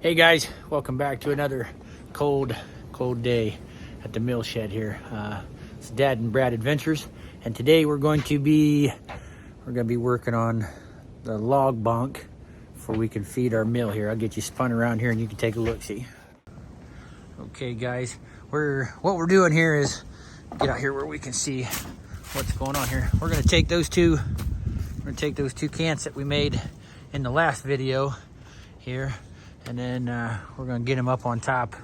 Hey guys, welcome back to another cold day at the mill shed here. It's Dad and Brad Adventures, and today we're going to be working on the log bunk before we can feed our mill here. I'll get you spun around here and you can take a look. See. Okay guys, what we're doing here is get out here where we can see what's going on here. We're gonna take those two cants that we made in the last video here, and then we're gonna get them up on top.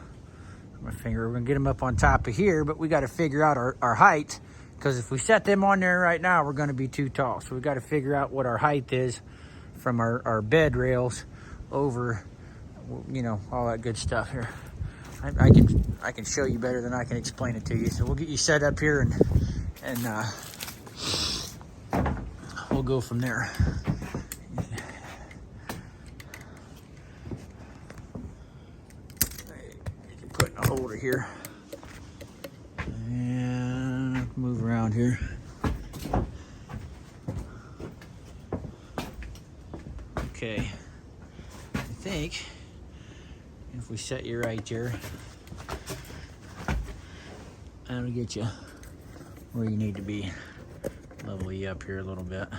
We're gonna get them up on top of here, but we got to figure out our height, because if we set them on there right now, we're gonna be too tall. So we got to figure out what our height is from our bed rails over, you know, all that good stuff here. I can show you better than I can explain it to you. So we'll get you set up here and we'll go from there. Put in a holder here and move around here. Okay, I think if we set you right here, that'll get you where you need to be. Level you up here a little bit.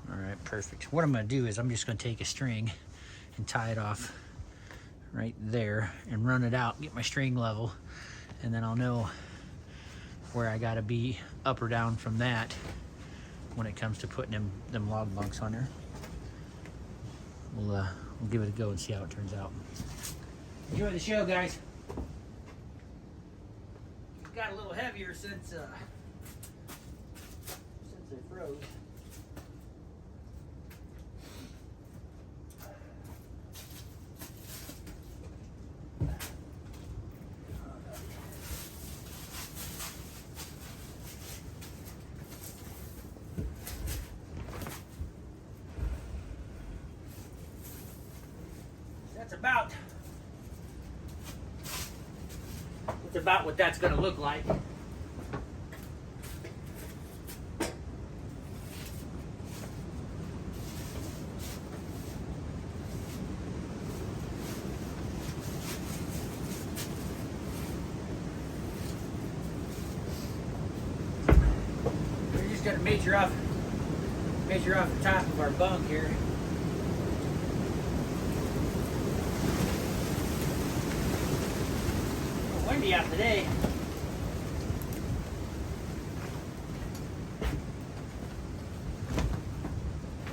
All right, perfect. What I'm gonna do is I'm just gonna take a string and tie it off right there and run it out, get my string level, and then I'll know where I gotta be up or down from that when it comes to putting them log bunks on there. We'll give it a go and see how it turns out. Enjoy the show, guys. It got a little heavier since they froze. That's about what that's going to look like. We're just going to measure off the top of our bunk here. Windy out today.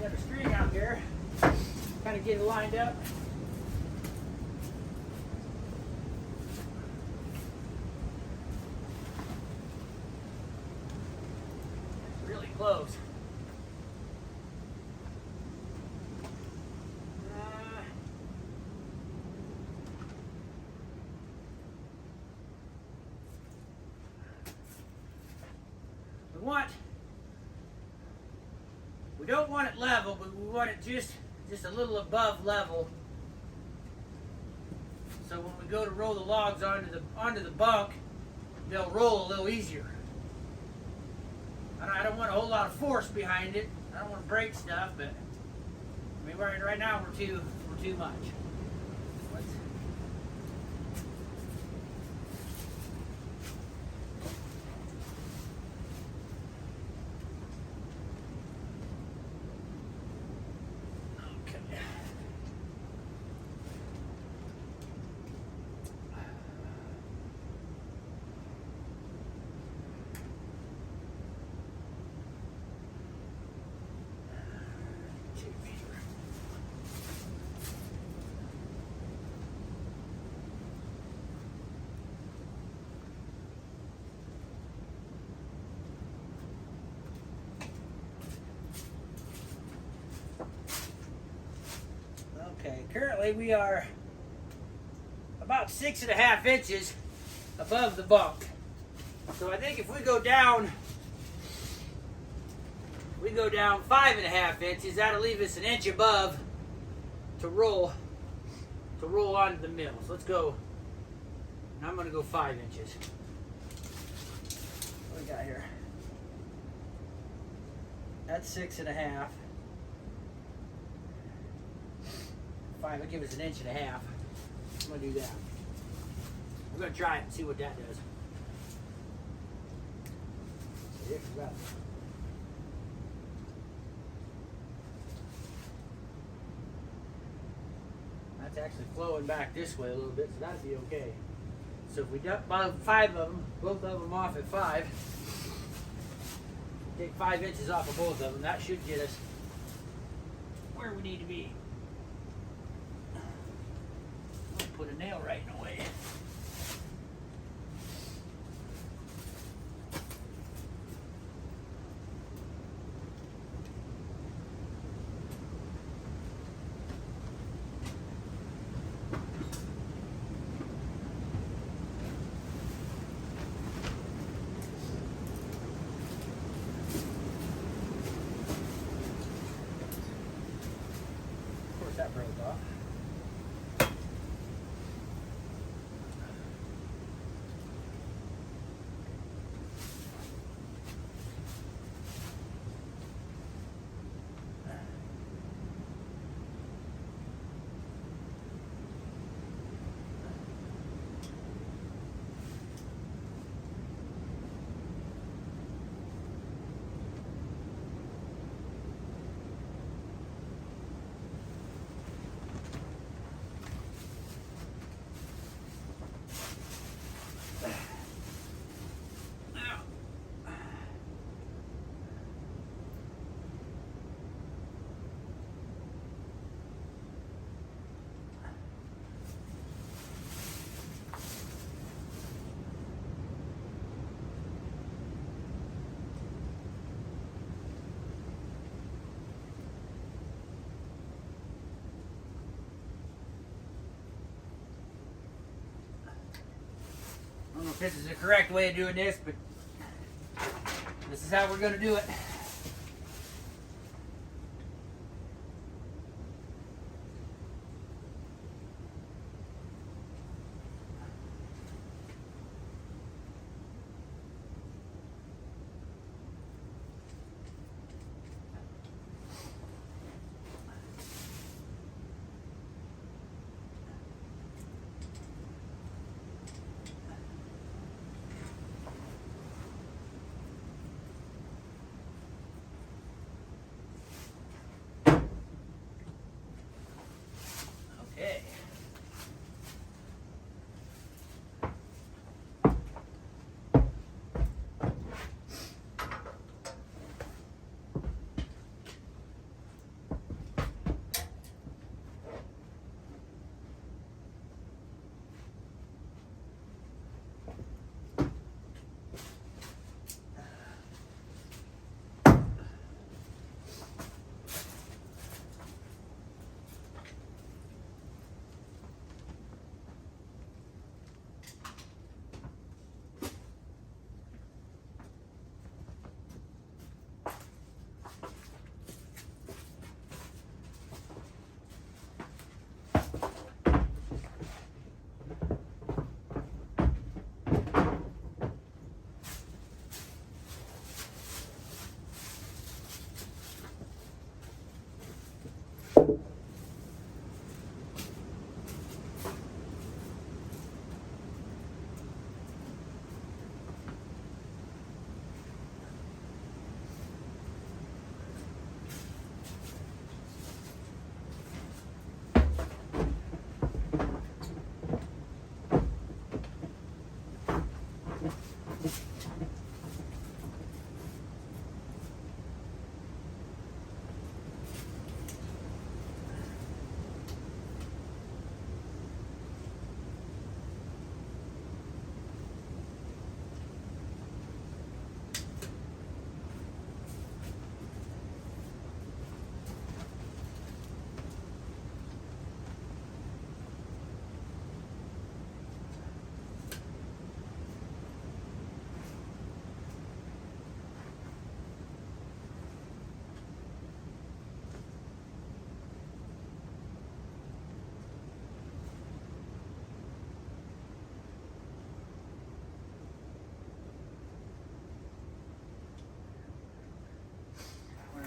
Got a string out there, kind of get it lined up. It's really close. We don't want it level, but we want it just a little above level. So when we go to roll the logs onto the bunk, they'll roll a little easier. I don't want a whole lot of force behind it. I don't want to break stuff, but I mean right now we're too much. Okay, currently we are about 6.5 inches above the bunk. So I think if we go down 5.5 inches, that'll leave us an inch above to roll onto the mill. So let's go, and I'm gonna go 5 inches. What do we got here? That's 6.5. 5. That'll give us 1.5 inches. I'm gonna do that. We're gonna try it and see what that does. So here we go. That's actually flowing back this way a little bit, so that'd be okay. So if we dump about 5 of them, both of them off at 5, take 5 inches off of both of them, that should get us where we need to be. I'll put a nail right in the way. That broke off. I don't know if this is the correct way of doing this, but this is how we're going to do it. Okay.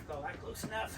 Call that close enough.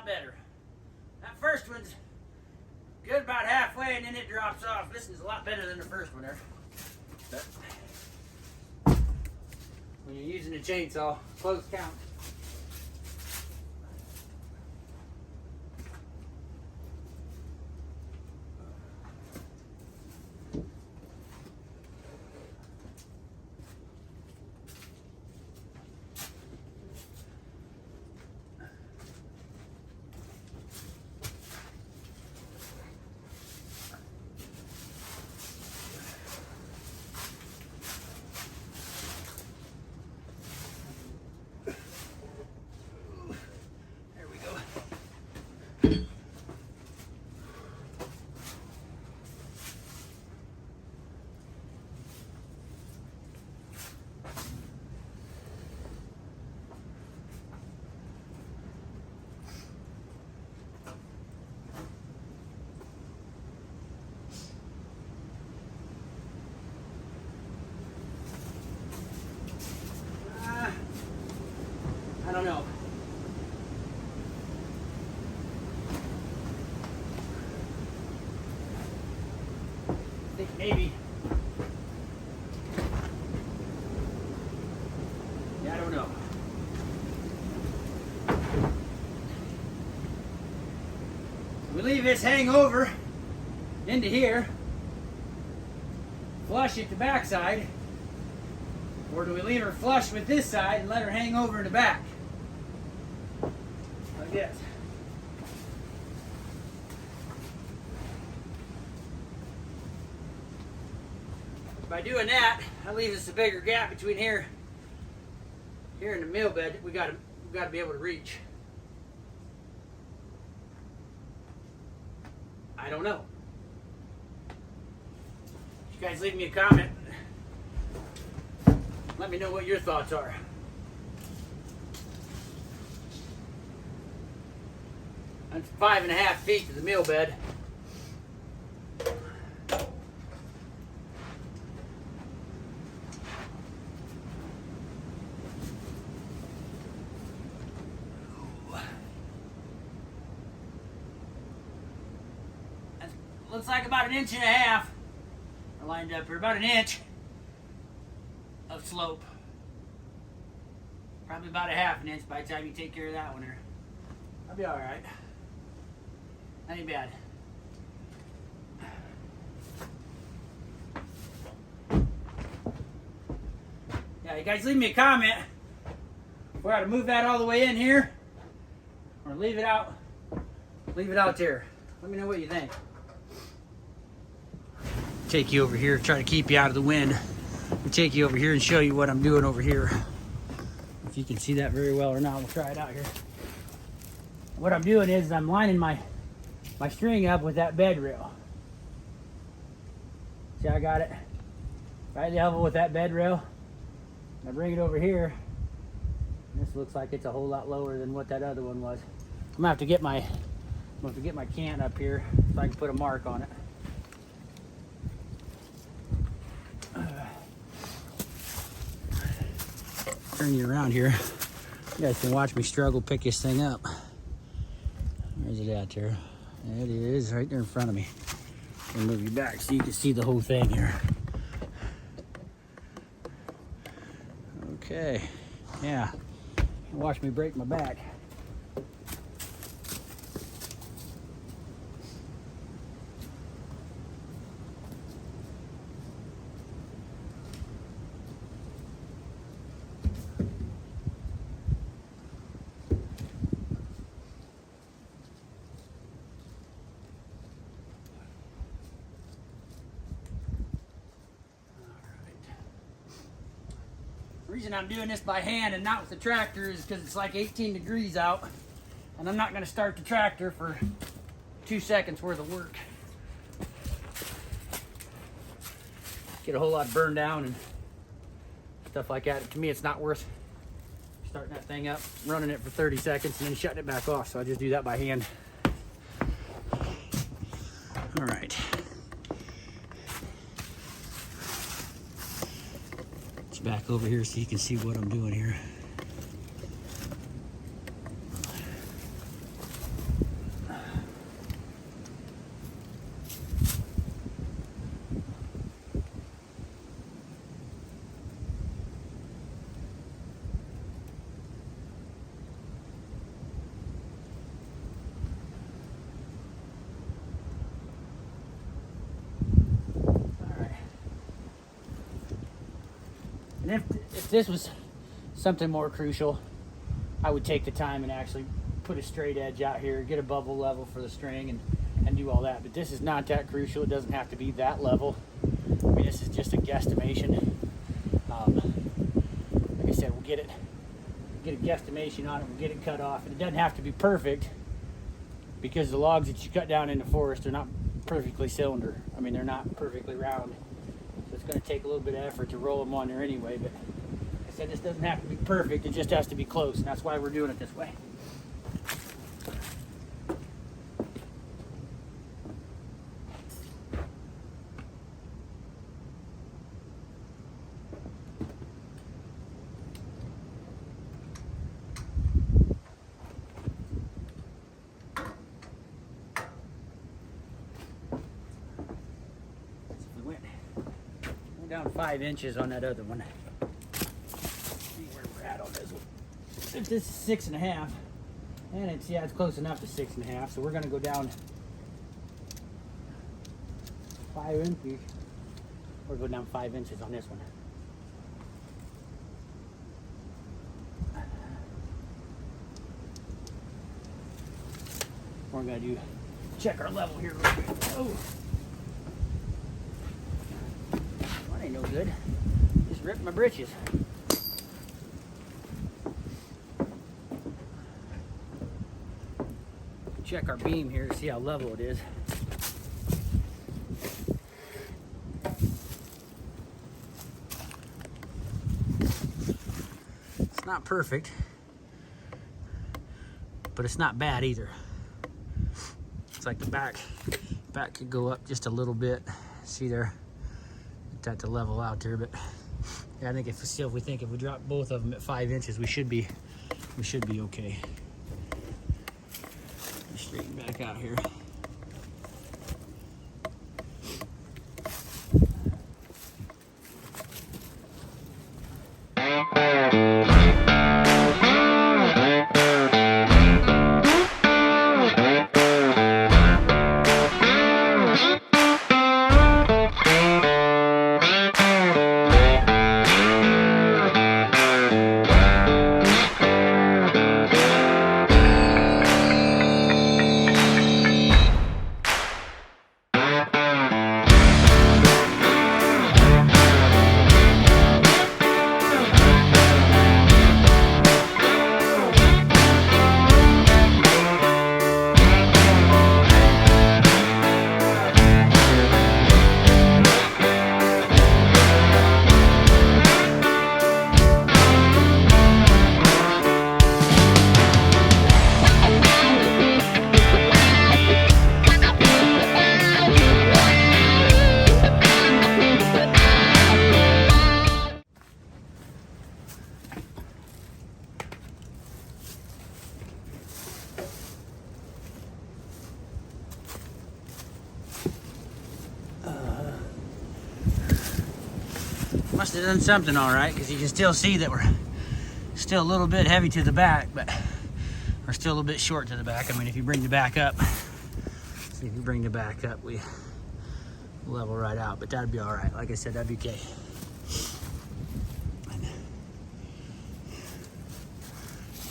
lot better. That first one's good about halfway and then it drops off. This is a lot better than the first one there. But when you're using a chainsaw, close count. I don't know. I think maybe. Yeah, I don't know. We leave this hang over into here, flush at the back side, or do we leave her flush with this side and let her hang over in the back? Like this. By doing that, that leaves us a bigger gap between here and the meal bed that we gotta be able to reach. I don't know. You guys leave me a comment. Let me know what your thoughts are. That's 5.5 feet to the meal bed. That looks like about 1.5 inches. I lined up here about 1 inch of slope. Probably about 1/2 inch by the time you take care of that one there. I'll be alright. That ain't bad. Yeah, you guys leave me a comment if we ought to move that all the way in here or leave it out there. Let me know what you think. Take you over here, try to keep you out of the wind. I'll take you over here and show you what I'm doing over here. If you can see that very well or not, we'll try it out here. What I'm doing is I'm lining my string up with that bed rail. See, I got it right level with that bed rail. I bring it over here. This looks like it's a whole lot lower than what that other one was. I'm gonna have to get my cant up here so I can put a mark on it. Turn you around here. You guys can watch me struggle pick this thing up. Where's it at there? There it is, right there in front of me. I'll move you back so you can see the whole thing here. Okay, yeah. Watch me break my back. The reason I'm doing this by hand and not with the tractor is because it's like 18 degrees out and I'm not going to start the tractor for 2 seconds worth of work. Get a whole lot burned down and stuff like that. To me, it's not worth starting that thing up, running it for 30 seconds and then shutting it back off. So I just do that by hand. All right. Back over here so you can see what I'm doing here. if this was something more crucial, I would take the time and actually put a straight edge out here, get a bubble level for the string, and do all that. But this is not that crucial. It doesn't have to be that level. I mean, this is just a guesstimation. Like I said, we'll get a guesstimation on it. We'll get it cut off, and it doesn't have to be perfect because the logs that you cut down in the forest are not perfectly cylinder. I mean, they're not perfectly round. So it's going to take a little bit of effort to roll them on there anyway. But like I said, this doesn't have to be perfect. It just has to be close, and that's why we're doing it this way. Down 5 inches on that other one. See where we're at on this one. If this is 6.5, and it's close enough to 6.5, so we're gonna go down 5 inches. We're going down 5 inches on this one. We're gonna check our level here real quick. Oh. Ain't no good. Just ripped my britches. Check our beam here to see how level it is. It's not perfect, but it's not bad either. It's like the back could go up just a little bit. See there? That to level out there, but yeah, I think if we drop both of them at 5 inches, we should be okay. Straighten back out here. Must have done something all right, because you can still see that we're still a little bit heavy to the back, but we're still a little bit short to the back. I mean, if you bring the back up, see if you bring the back up, we level right out, but that'd be all right. Like I said, that'd be okay. And I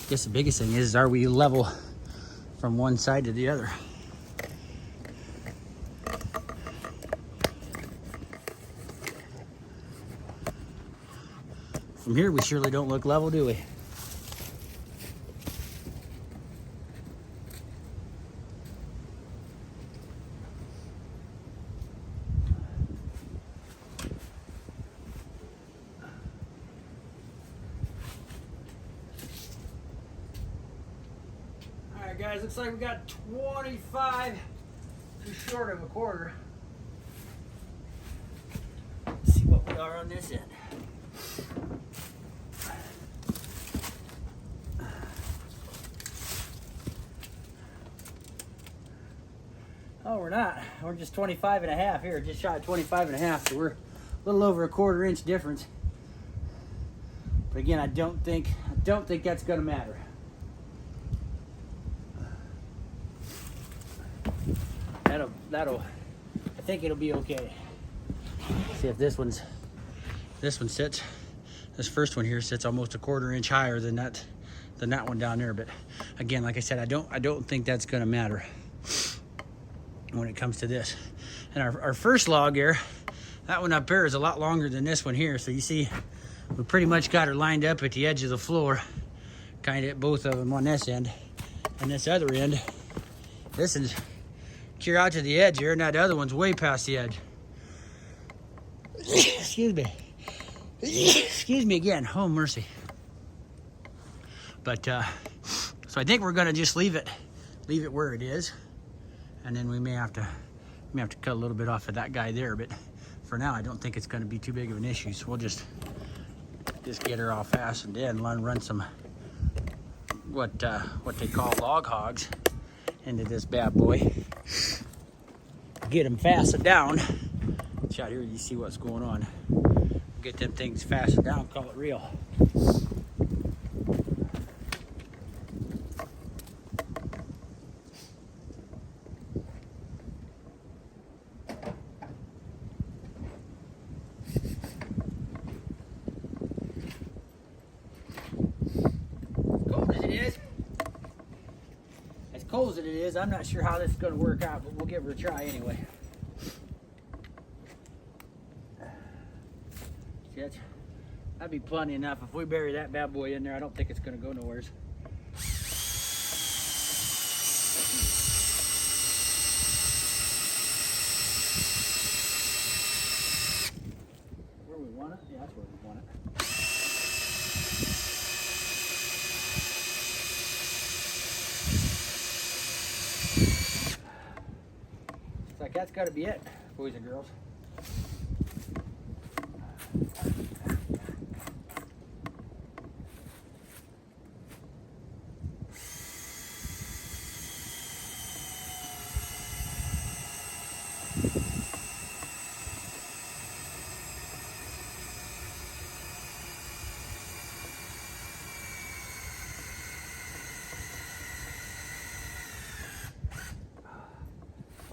guess the biggest thing is, are we level from one side to the other? From here, we surely don't look level, do we? All right, guys, looks like we got 25 too short of a quarter. Let's see what we are on this end. Oh, we're not. We're just 25 and a half here, just shy of 25 and a half, so we're a little over a quarter inch difference. But again, I don't think that's gonna matter. I think it'll be okay. See if this one sits. this first one here sits almost a 1/4 inch higher than that one down there. But again, like I said, I don't think that's gonna matter when it comes to this. And our first log here, that one up there is a lot longer than this one here. So you see, we pretty much got her lined up at the edge of the floor, kind of at both of them on this end. And this other end, this is clear out to the edge here, and that other one's way past the edge. Excuse me. Excuse me again. Oh, mercy. But so I think we're gonna just leave it where it is, and then we may have to cut a little bit off of that guy there. But for now, I don't think it's gonna be too big of an issue. So we'll just get her all fastened in, run some what they call log hogs into this bad boy. Get them fastened down. Watch out here, you see what's going on. Get them things fastened down, call it real. As cold as it is, I'm not sure how this is going to work out, but we'll give her a try anyway. See, that'd be plenty enough. If we bury that bad boy in there, I don't think it's going to go nowhere. Where we want it? Yeah, that's where we want it. Like that's got to be it, boys and girls.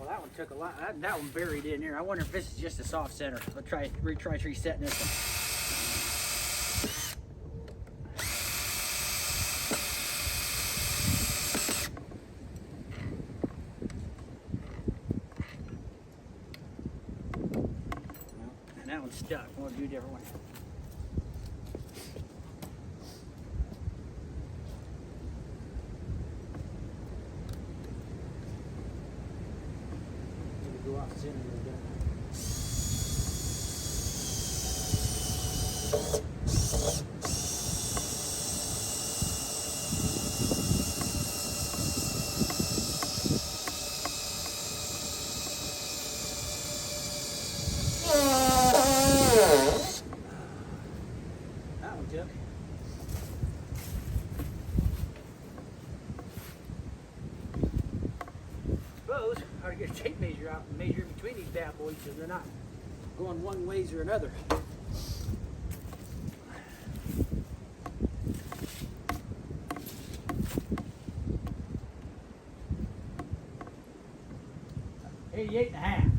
That one took a lot. That one buried in here. I wonder if this is just a soft center. Let's retry resetting this one. Well, and that one's stuck. We'll do a different one. Go off center a little bit. That one took. Suppose I ought to get a tape measure out and measure between these bad boys so they're not going one ways or another. $88.5.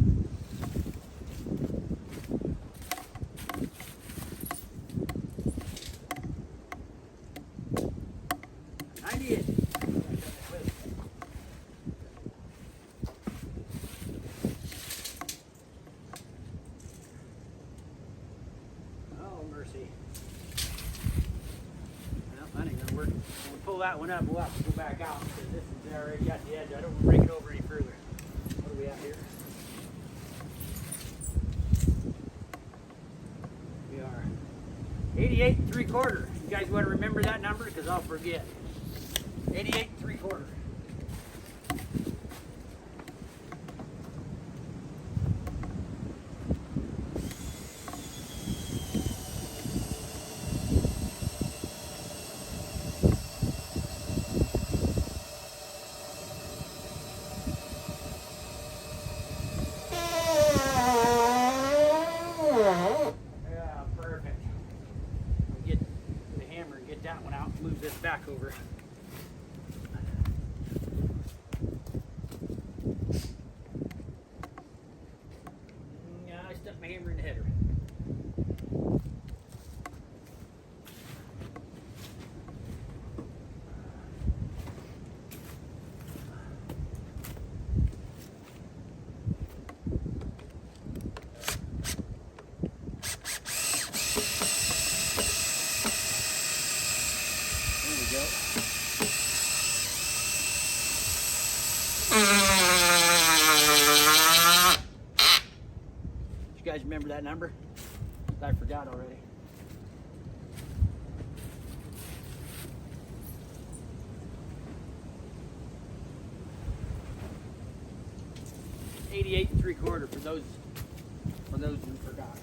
Mercy. Well, that ain't gonna work. When we pull that one up, we'll have to go back out because this is already got the edge. I don't want to break it over any further. What are we at here? We are 88 3/4. You guys want to remember that number because I'll forget. 88 3/4. Yeah, perfect. Get the hammer and get that one out and move this back over. go. You guys remember that number? I forgot already. $88 3/4 for those who forgot.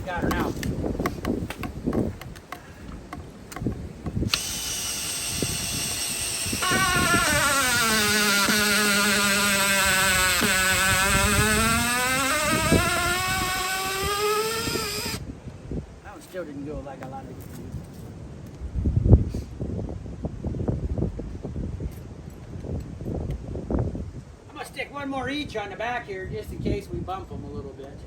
Got her now. That one still didn't go like I wanted it to. I'm gonna stick one more each on the back here just in case we bump them a little bit.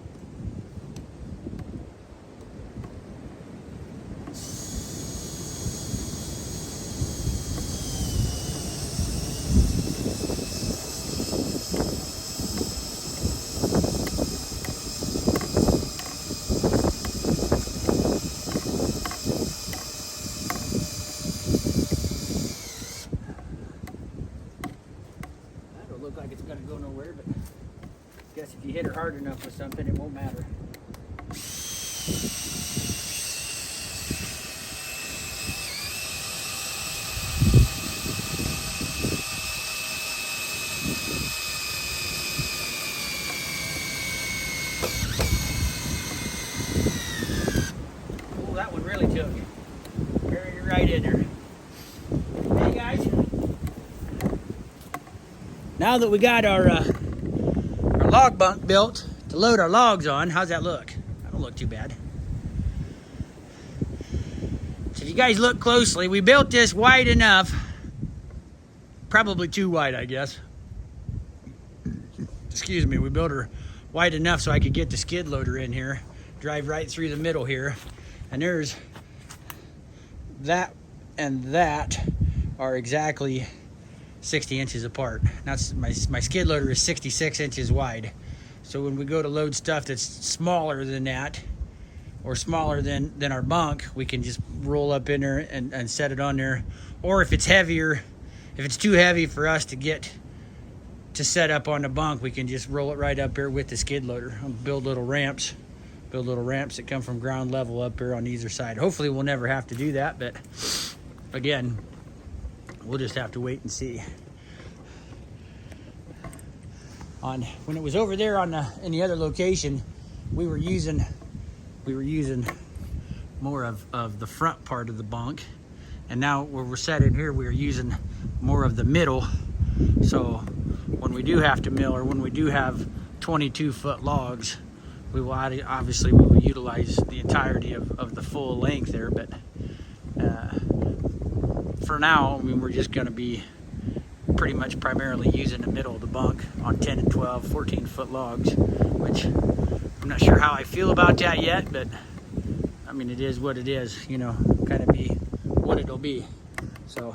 Look like it's gonna go nowhere, but I guess if you hit her hard enough with something, it won't matter. Oh, that one really took. Carry it right in there. Hey guys. Now that we got our log bunk built to load our logs on, how's that look? That don't look too bad. So if you guys look closely, we built this wide enough, probably too wide, I guess. Excuse me, we built her wide enough so I could get the skid loader in here, drive right through the middle here, and there's that and that are exactly 60 inches apart. Now my skid loader is 66 inches wide. So when we go to load stuff that's smaller than that, or smaller than our bunk, we can just roll up in there and set it on there. Or if it's heavier, if it's too heavy for us to get to set up on the bunk, we can just roll it right up here with the skid loader. Build little ramps that come from ground level up here on either side. Hopefully we'll never have to do that, but again, we'll just have to wait and see. When it was over there in the other location, we were using more of the front part of the bunk, and now where we're set in here, we're using more of the middle. So when we do have to mill, or when we do have 22-foot logs, we will obviously utilize the entirety of the full length there. But for now, I mean, we're just going to be pretty much primarily using the middle of the bunk on 10 and 12, 14-foot logs, which I'm not sure how I feel about that yet, but I mean, it is what it is, you know, kind of be what it'll be. So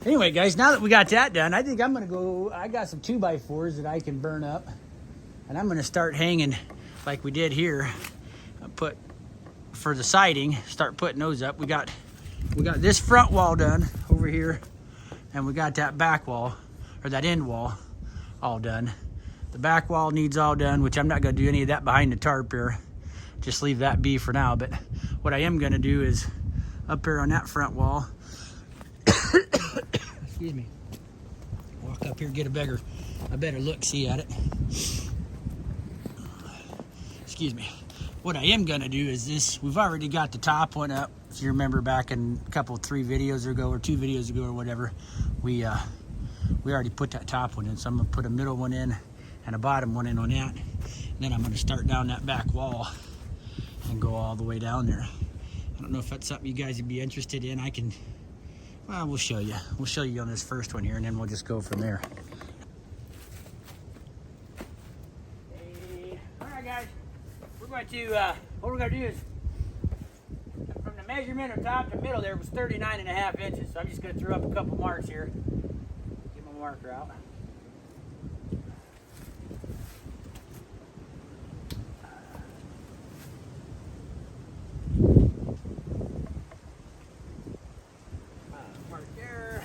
anyway, guys, now that we got that done, I think I'm gonna go, I got some 2x4s that I can burn up, and I'm gonna start hanging like we did here. Put for the siding, start putting those up. We got this front wall done over here, and we got that back wall, or that end wall, all done. The back wall needs all done, which I'm not gonna do any of that behind the tarp here. Just leave that be for now. But what I am gonna do is up here on that front wall, excuse me, walk up here, get a better look see at it. Excuse me. What I am gonna do is this, we've already got the top one up. If you remember back in a couple, 3 videos ago, or 2 videos ago or whatever, we already put that top one in. So I'm gonna put a middle one in and a bottom one in on that. And then I'm gonna start down that back wall and go all the way down there. I don't know if that's something you guys would be interested in. Well, we'll show you. We'll show you on this first one here, and then we'll just go from there. Hey, all right, guys. We're going what we're gonna do is, from the measurement of top to middle there was 39.5 inches. So I'm just gonna throw up a couple marks here. Get my marker out. Mark there.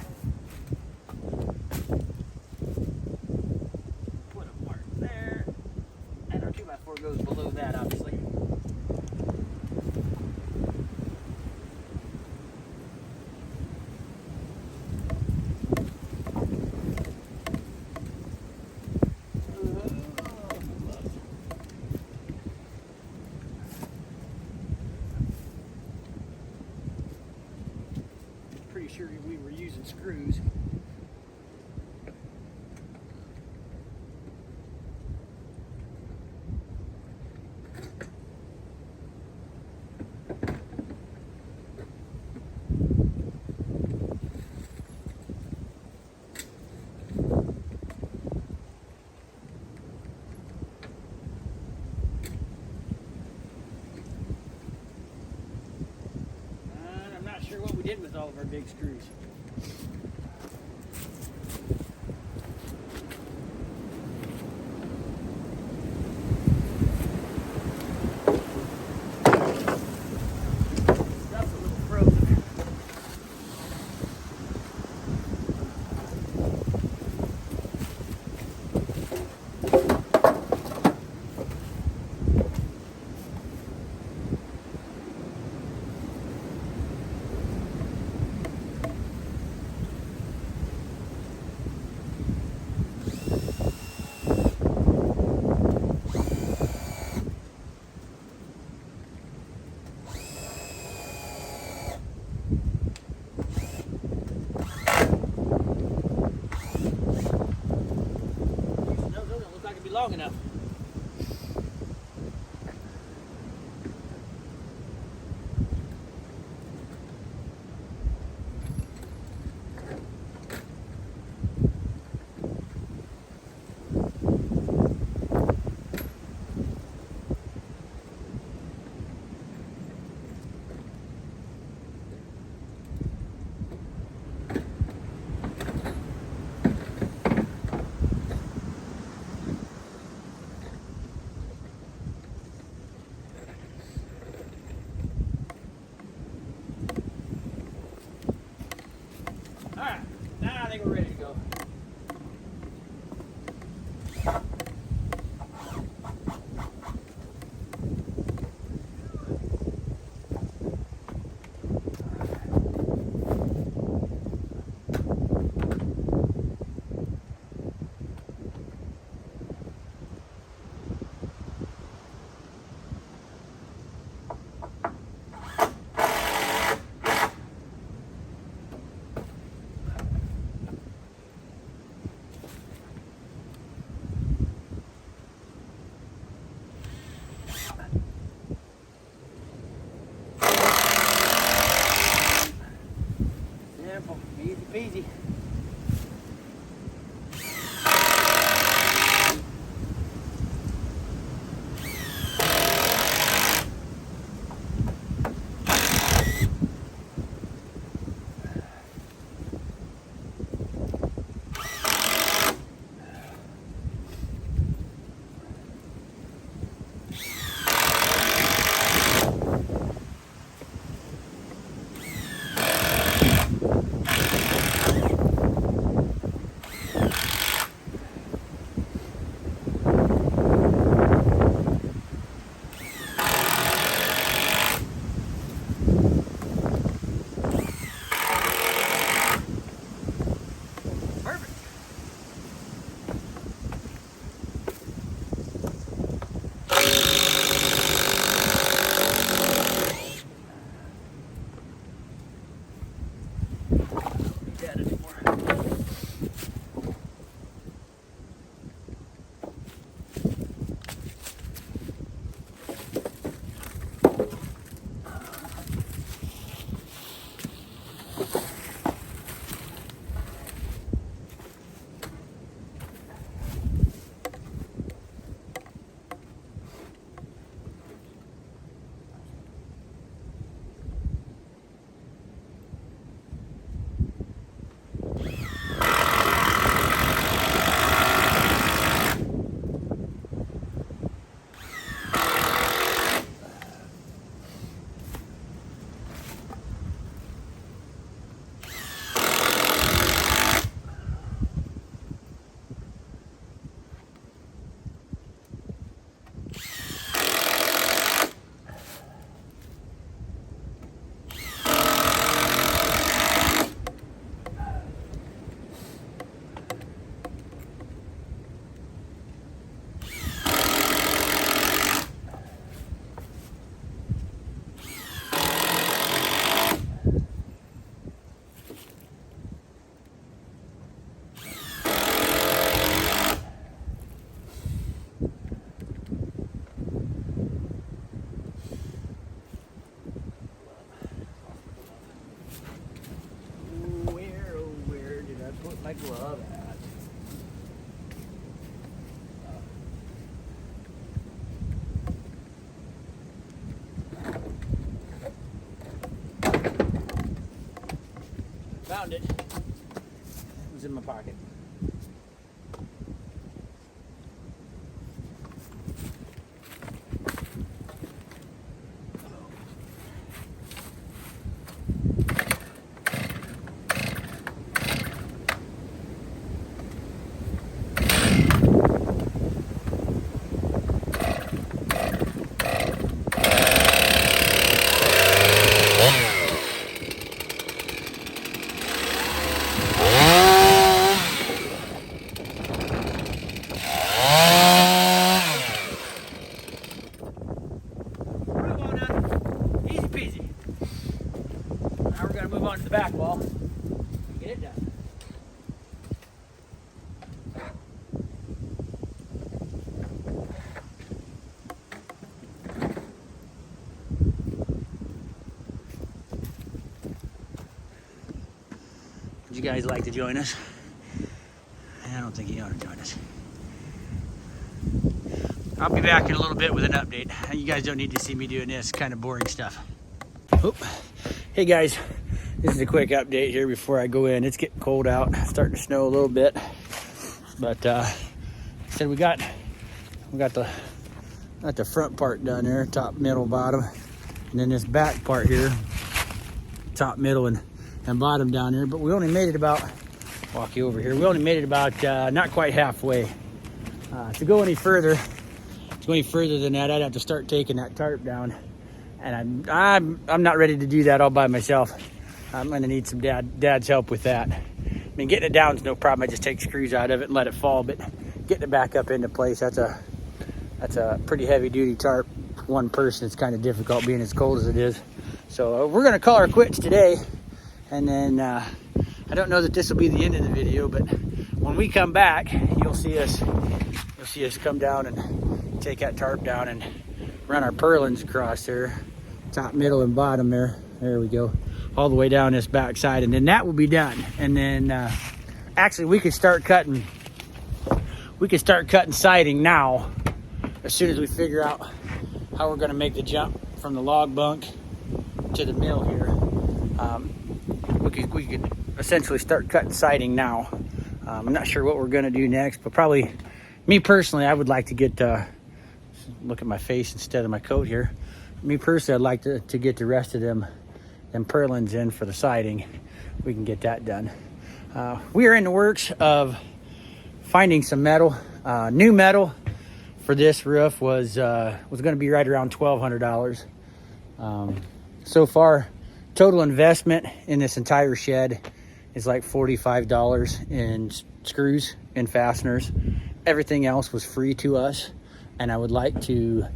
Put a mark there. And our 2x4 goes below that, obviously. Pretty sure we were using screws. I'm not sure what we did with all of our big screws. Stuff's a little frozen. Those don't look like it'd be long enough. Alright, now I think we're ready to go. Simple, easy peasy. my glove at? Found it. It was in my pocket. Move on to the back wall and get it done. Would you guys like to join us? I don't think you ought to join us. I'll be back in a little bit with an update. You guys don't need to see me doing this kind of boring stuff. Oop. Hey guys. This is a quick update here before I go in. It's getting cold out, starting to snow a little bit. But said we got the front part done there, top, middle, bottom, and then this back part here, top, middle, and bottom down there. But we only made it about, walk you over here. We only made it about not quite halfway. To go any further than that, I'd have to start taking that tarp down, and I'm not ready to do that all by myself. I'm gonna need some dad's help with that. I mean, getting it down is no problem. I just take screws out of it and let it fall, but getting it back up into place, that's a pretty heavy duty tarp. One person, it's kind of difficult being as cold as it is. So we're gonna call our quits today. And then I don't know that this will be the end of the video, but when we come back, you'll see us come down and take that tarp down and run our purlins across there, top, middle, and bottom there. There we go. All the way down this back side, and then that will be done. And then actually we could start cutting siding now as soon as we figure out how we're going to make the jump from the log bunk to the mill here. We could essentially start cutting siding now. I'm not sure what we're going to do next, but probably me personally, I would like to get look at my face instead of my coat here. Me personally, I'd like to get the rest of them purlins in for the siding. We can get that done. We are in the works of finding some metal. New metal for this roof was going to be right around $1,200. So far, total investment in this entire shed is like $45 in screws and fasteners. Everything else was free to us, and I would like to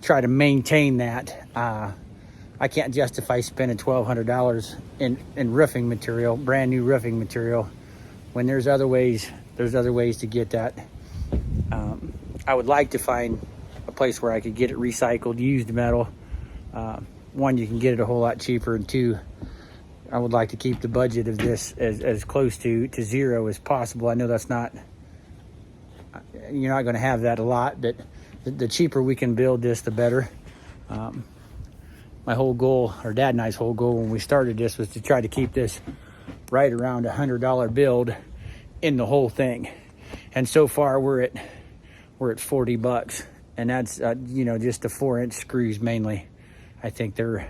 try to maintain that. I can't justify spending $1,200 in roofing material, brand new roofing material, when there's other ways to get that. I would like to find a place where I could get it recycled, used metal. One, you can get it a whole lot cheaper, and two, I would like to keep the budget of this as close to zero as possible. I know that's not, you're not going to have that a lot, but the cheaper we can build this, the better. My whole goal, or Dad and I's whole goal when we started this, was to try to keep this right around $100 build in the whole thing. And so far we're at $40, and that's just the 4-inch screws mainly. I think they're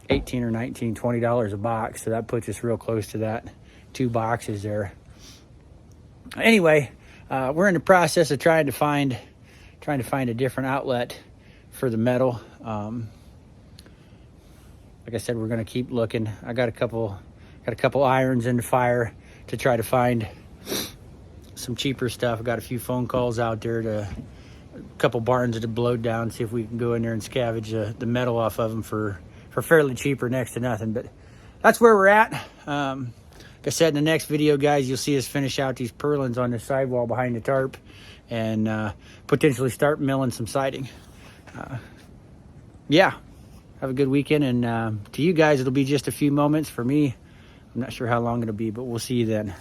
$18 or $19, $20 a box, so that puts us real close to that 2 boxes there. Anyway, we're in the process of trying to find a different outlet for the metal. Like I said, we're going to keep looking. I got a couple irons in the fire to try to find some cheaper stuff. I got a few phone calls out there to a couple barns that have blowed down, see if we can go in there and scavenge the metal off of them for fairly cheap or next to nothing. But that's where we're at. Like I said, in the next video, guys, you'll see us finish out these purlins on the sidewall behind the tarp and potentially start milling some siding. Yeah. Have a good weekend, and to you guys, it'll be just a few moments. For me, I'm not sure how long it'll be, but we'll see you then.